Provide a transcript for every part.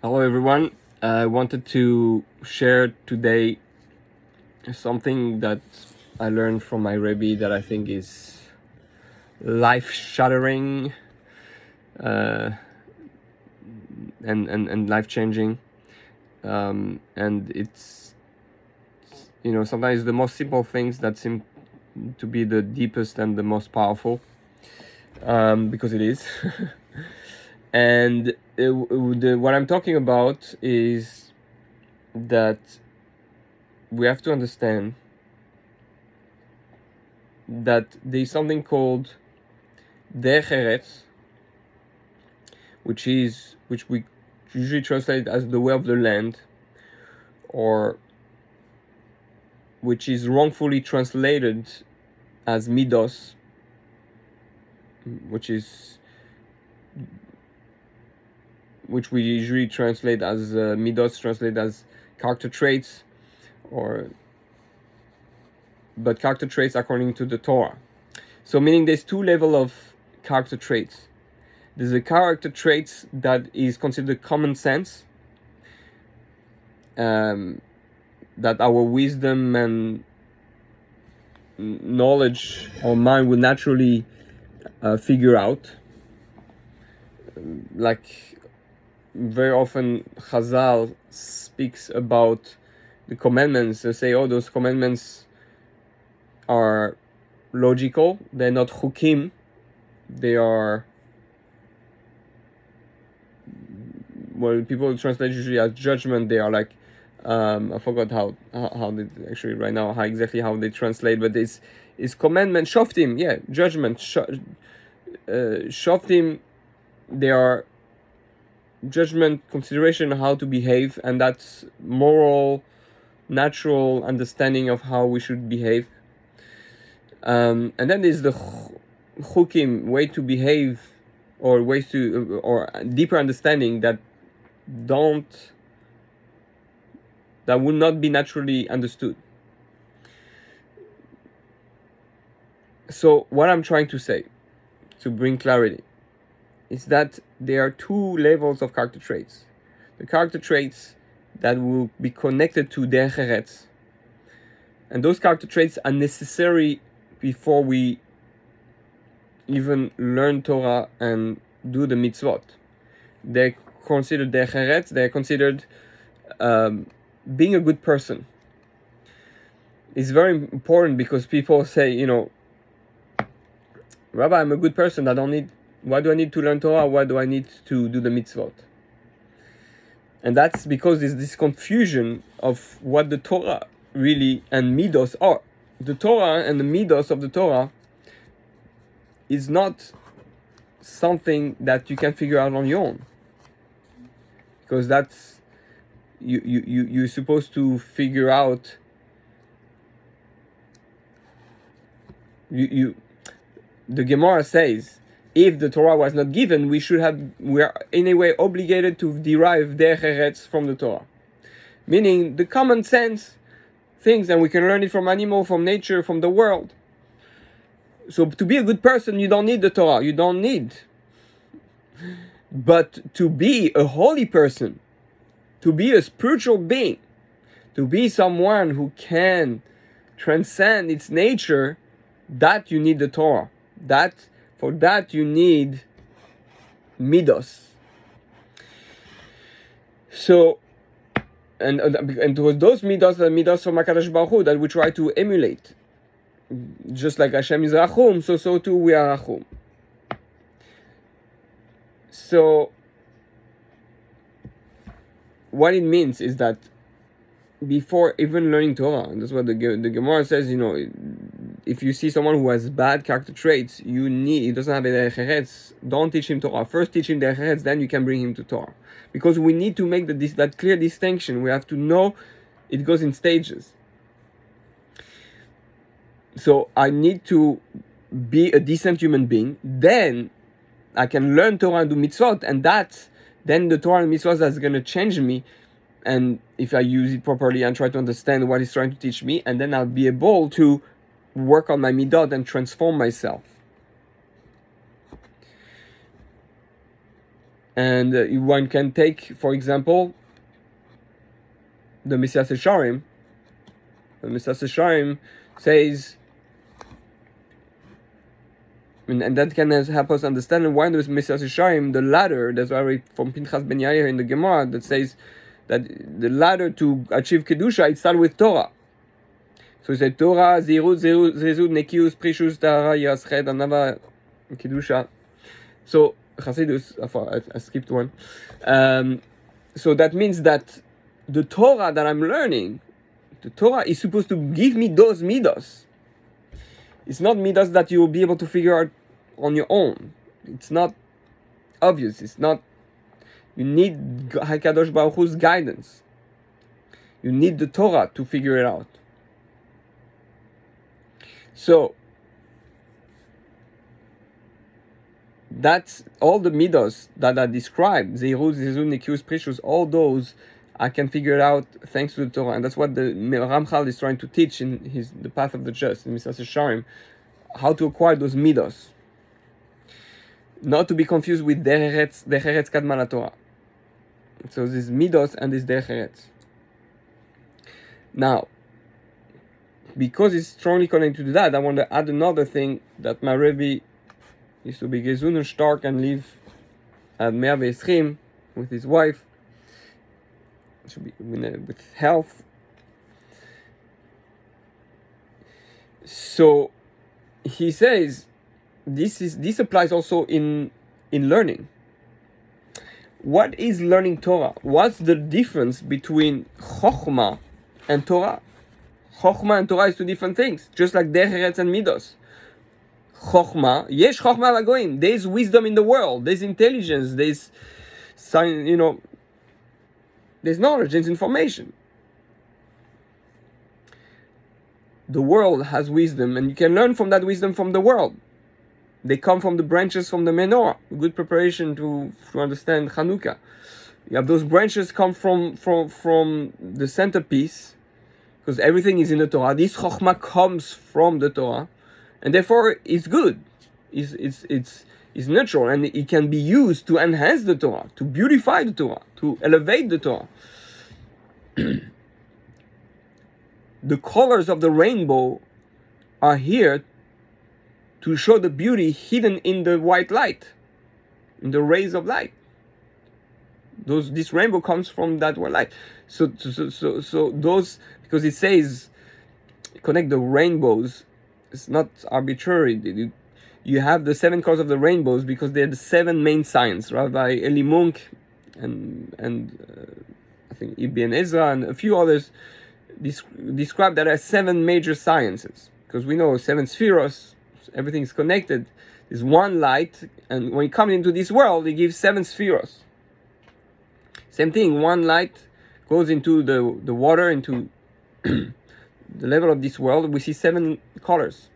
Hello everyone. I wanted to share today something that I learned from my Rebbe that I think is life-shattering and life-changing. And it's, sometimes the most simple things that seem to be the deepest and the most powerful, because it is. And what I'm talking about is that we have to understand that there's something called Derech Eretz, which we usually translate as the way of the land, or which is wrongfully translated as Middos, which we usually translate as Middos, translate as character traits, but character traits according to the Torah. So meaning there's two levels of character traits. There's a character traits that is considered common sense, that our wisdom and knowledge or mind will naturally figure out. Like very often Chazal speaks about the commandments. They say, those commandments are logical, they're not chukim, they are, well, people translate usually as judgment. They are like, I forgot how they actually right now how they translate, but it's commandment, shoftim, judgment, shoftim, they are judgment, consideration how to behave, and that's moral, natural understanding of how we should behave. And then there's the chukim, way to behave, or ways to, or deeper understanding that would not be naturally understood. So what I'm trying to say, to bring clarity, is that there are two levels of character traits. The character traits that will be connected to Derech Eretz, and those character traits are necessary before we even learn Torah and do the mitzvot. They're considered Derech Eretz, they're considered being a good person. It's very important because people say, Rabbi, I'm a good person, why do I need to learn Torah? Why do I need to do the mitzvot? And that's because there's this confusion of what the Torah really and Middos are. The Torah and the Middos of the Torah is not something that you can figure out on your own, because that's you're supposed to figure out. The Gemara says, if the Torah was not given, we are in a way obligated to derive Derech Eretz from the Torah, meaning the common sense things, and we can learn it from animal, from nature, from the world. So to be a good person, you don't need the Torah. You don't need. But to be a holy person, to be a spiritual being, to be someone who can transcend its nature, that you need the Torah. For that you need Middos. So, and it was those Middos, the Middos from HaKadosh Baruch Hu, that we try to emulate. Just like Hashem is Rachum, so too we are Rachum. So, what it means is that before even learning Torah, and that's what the Gemara says, if you see someone who has bad character traits, he doesn't have a Derech Eretz, don't teach him Torah. First teach him Derech Eretz, then you can bring him to Torah. Because we need to make that clear distinction. We have to know it goes in stages. So I need to be a decent human being, then I can learn Torah and do mitzvot, and then the Torah and mitzvot that's going to change me, and if I use it properly and try to understand what he's trying to teach me, and then I'll be able to work on my midot and transform myself. And one can take, for example, the Mesilas Yesharim. The Mesilas Yesharim says, and that can help us understand why there's Mesilas Yesharim, the ladder. That's why I read from Pinchas Ben Yair in the Gemara that says that the ladder to achieve Kedusha, it starts with Torah. So he said Torah, Zirut, Zezut, Nekius, Prishus, Tahara, Yasched, Anava, Kedusha. So Chassidus, I skipped one. So that means that the Torah that I'm learning, the Torah is supposed to give me those Middos. It's not Middos that you will be able to figure out on your own. It's not obvious. It's not. You need HaKadosh Baruch Hu's guidance. You need the Torah to figure it out. So that's all the Middos that are described. Zeirut, Zezut, Nekius, Prishus, all those I can figure it out thanks to the Torah. And that's what the Ramchal is trying to teach in the Path of the Just, in Mesilas Yesharim, how to acquire those Middos. Not to be confused with Derech Eretz Kadma LaTorah. So this Middos and this Derech Eretz. Now, because it's strongly connected to that, I want to add another thing that my Rebbe used to be gesund und stark and live at 120 with his wife. Should be with health. So he says this applies also in learning. What is learning Torah? What's the difference between Chokhmah and Torah? Chokhmah and Torah is two different things, just like Derech Eretz and Middos. Chokhmah, yesh Chokhmah lagoim. There's wisdom in the world. There's intelligence. There's science. There's knowledge. There's information. The world has wisdom, and you can learn from that wisdom from the world. They come from the branches from the menorah. Good preparation to understand Chanukah. You have those branches come from the centerpiece, because everything is in the Torah. This Chokhmah comes from the Torah, and therefore it's good. It's natural, and it can be used to enhance the Torah, to beautify the Torah, to elevate the Torah. The colors of the rainbow are here to show the beauty hidden in the white light, in the rays of light. This rainbow comes from that white light. So those, because it says connect the rainbows, it's not arbitrary. You have the 7 colors of the rainbows because they're the 7 main signs. Rabbi Eli Munk and I think Ibn Ezra and a few others describe that as 7 major sciences, because we know 7 spheros, everything is connected. There's one light, and when it comes into this world, it gives 7 spheros. Same thing, one light goes into the water, into the level of this world, we see 7 colors.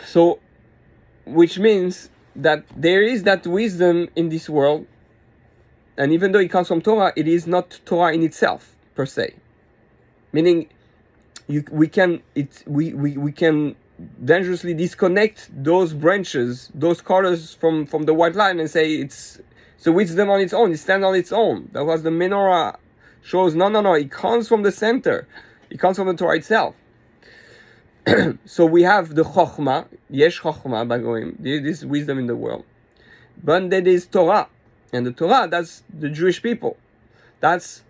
So, which means that there is that wisdom in this world, and even though it comes from Torah, it is not Torah in itself, per se. Meaning, we can dangerously disconnect those branches, those colors from the white line, and say it's wisdom on its own, it stands on its own. That was the menorah shows, no, it comes from the center. It comes from the Torah itself. So we have the Chokhmah, Yesh Chokhmah Bagoim, this wisdom in the world. But there is Torah. And the Torah, that's the Jewish people. That's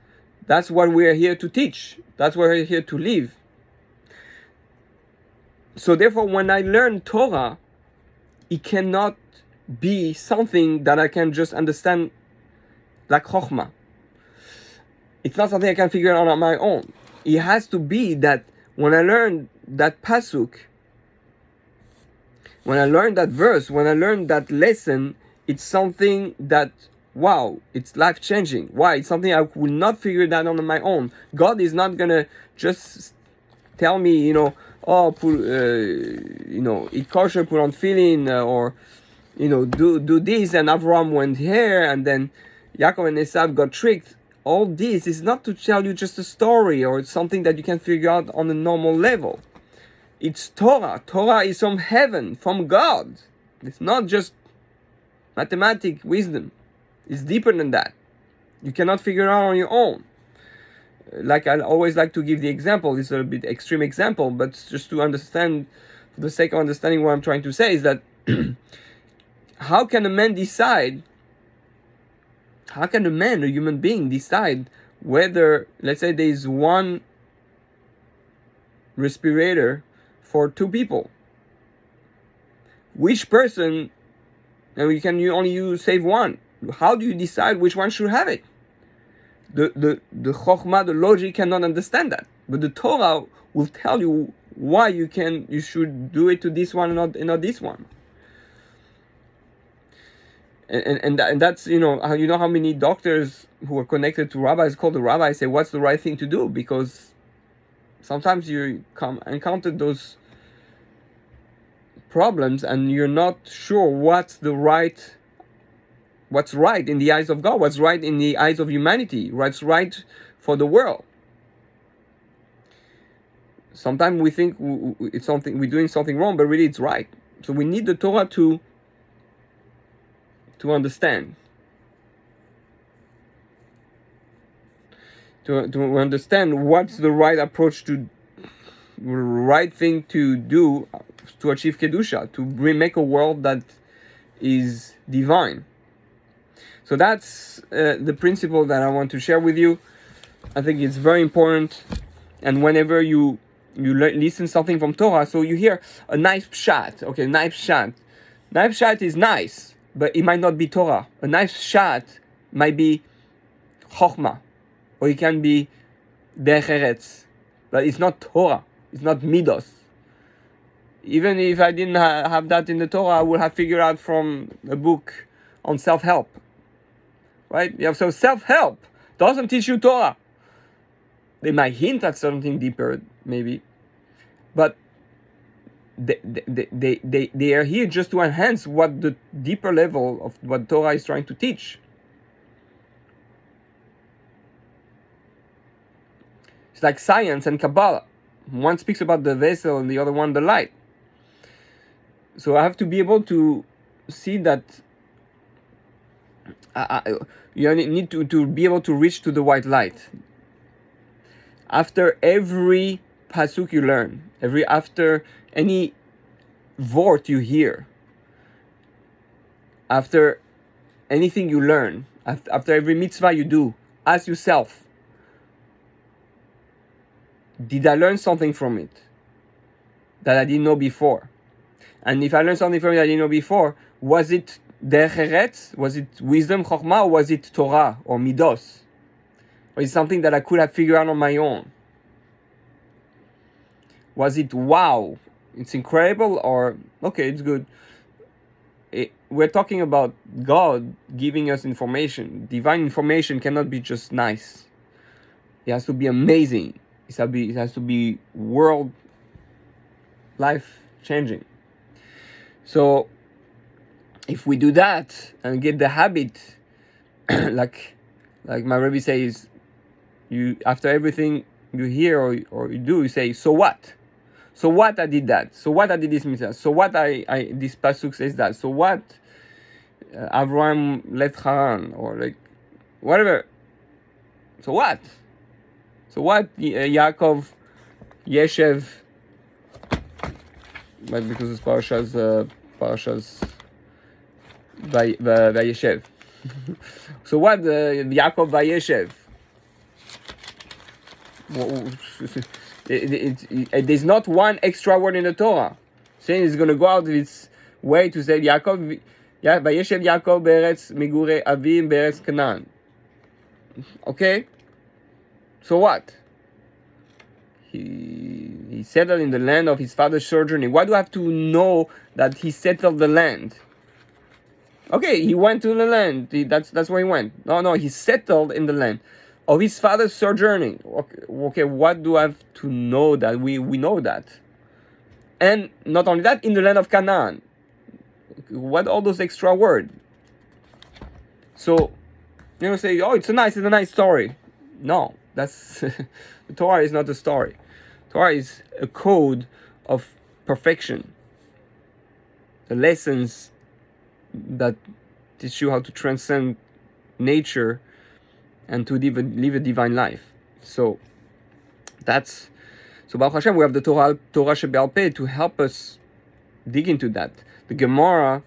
what we are here to teach. That's what we're here to live. So therefore, when I learn Torah, it cannot be something that I can just understand like Chokhmah. It's not something I can figure out on my own. It has to be that when I learn that pasuk, when I learn that verse, when I learn that lesson, it's something that, wow, it's life-changing. Why? It's something I will not figure that out on my own. God is not going to just tell me, eat kosher, put on tefillin, or, do this, and Avraham went here, and then Yaakov and Esav got tricked. All this is not to tell you just a story, or it's something that you can figure out on a normal level. It's Torah. Torah is from heaven, from God. It's not just mathematic wisdom. It's deeper than that. You cannot figure it out on your own. Like I always like to give the example, it's a bit extreme example, but just to understand, for the sake of understanding what I'm trying to say, is that how can a man, a human being, decide whether, let's say, there is one respirator for two people? Which person, and you save one? How do you decide which one should have it? The chokhmah, the logic cannot understand that, but the Torah will tell you why you should do it to this one and not this one. And that's how many doctors who are connected to rabbis call the rabbis, say what's the right thing to do, because sometimes you encounter those problems and you're not sure what's right in the eyes of God, what's right in the eyes of humanity, what's right for the world. Sometimes we think we're doing something wrong, but really it's right. So we need the Torah to understand. To understand what's the right approach, to right thing to do to achieve Kedusha, to make a world that is divine. So that's the principle that I want to share with you. I think it's very important. And whenever you listen something from Torah, so you hear a nice pshat. Okay, nice pshat. Nice pshat is nice, but it might not be Torah. A nice pshat might be chokhmah, or it can be Derech Eretz, but it's not Torah. It's not Middos. Even if I didn't have that in the Torah, I would have figured out from a book on self-help. Right? Yeah, so self-help doesn't teach you Torah. They might hint at something deeper, maybe, but they are here just to enhance what the deeper level of what Torah is trying to teach. It's like science and Kabbalah. One speaks about the vessel and the other one the light. So I have to be able to see that you need to be able to reach to the white light. After every pasuk you learn, after any vort you hear, after anything you learn, after every mitzvah you do, ask yourself, did I learn something from it that I didn't know before? And if I learned something from it I didn't know before, was it Derech Eretz? Was it wisdom, chokhmah, or was it Torah or Middos? Or is it something that I could have figured out on my own? Was it wow, it's incredible, or okay, it's good? We're talking about God giving us information. Divine information cannot be just nice. It has to be amazing. It has to be world, life changing. So if we do that and get the habit, like my Rebbe says, you after everything you hear or you do, you say, so what? So what I did that? So what I did this mitzvah? So what this pasuk says that? So what Avraham left Haran, or like whatever? So what? So what Yaakov Yeshev? But because it's parashas Vayeshev. So what Yaakov Vayeshev? There's not one extra word in the Torah saying it's going to go out of its way to say Vayeshev Yaakov be'eretz migure avim be'eretz Canaan. Okay, so what? He settled in the land of his father's sojourning. Why do I have to know that he settled the land? Okay, he went to the land. That's where he went. No, he settled in the land of his father's sojourning. Okay, what do I have to know that we know that? And not only that, in the land of Canaan. What all those extra words? So, say, oh, it's a nice story. No, that's the Torah is not a story. Torah is a code of perfection. The lessons that teach you how to transcend nature and to live a divine life. So Baruch Hashem, we have the Torah Shebe'al Peh to help us dig into that. The Gemara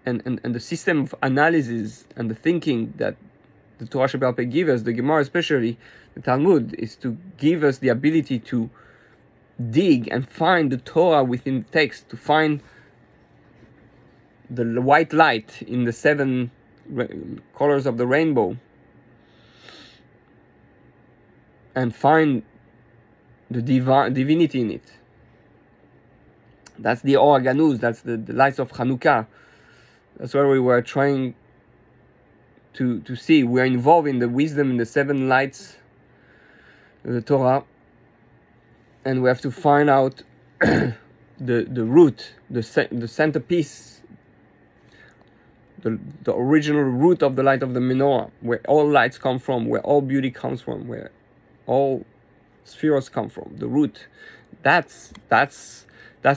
and the system of analysis and the thinking that the Torah Shebe'al Peh gives us, the Gemara especially, the Talmud, is to give us the ability to dig and find the Torah within the text, to find the white light in the 7 colors of the rainbow, and find the divinity in it. That's the Or HaGanuz, that's the lights of Hanukkah. That's where we were trying to see. We are involved in the wisdom in the 7 lights of the Torah, and we have to find out the root, the centerpiece, the original root of the light of the menorah, where all lights come from, where all beauty comes from, where all spheres come from. The root. That's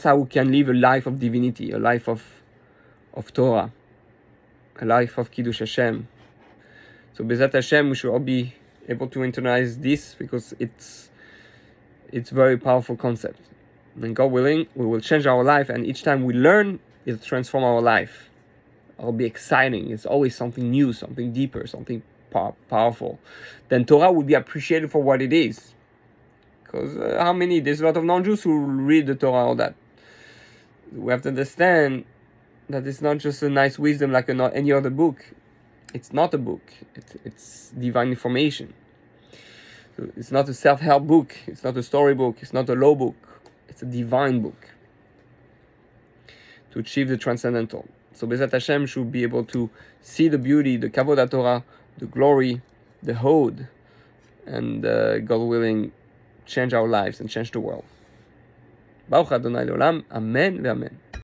how we can live a life of divinity, a life of Torah, a life of Kiddush Hashem. So Bezat Hashem, we should all be able to internalize this, because it's a very powerful concept. And God willing, we will change our life, and each time we learn, it'll transform our life. It'll be exciting. It's always something new, something deeper, something powerful. Then Torah will be appreciated for what it is. Because there's a lot of non-Jews who read the Torah, all that. We have to understand that it's not just a nice wisdom like any other book. It's not a book. It's divine information. So it's not a self-help book. It's not a story book. It's not a law book. It's a divine book to achieve the transcendental. So Bezat Hashem should be able to see the beauty, the Kavod HaTorah, the glory, the Hod, and God willing, change our lives and change the world. Baruch Adonai Leolam. Amen ve'amen.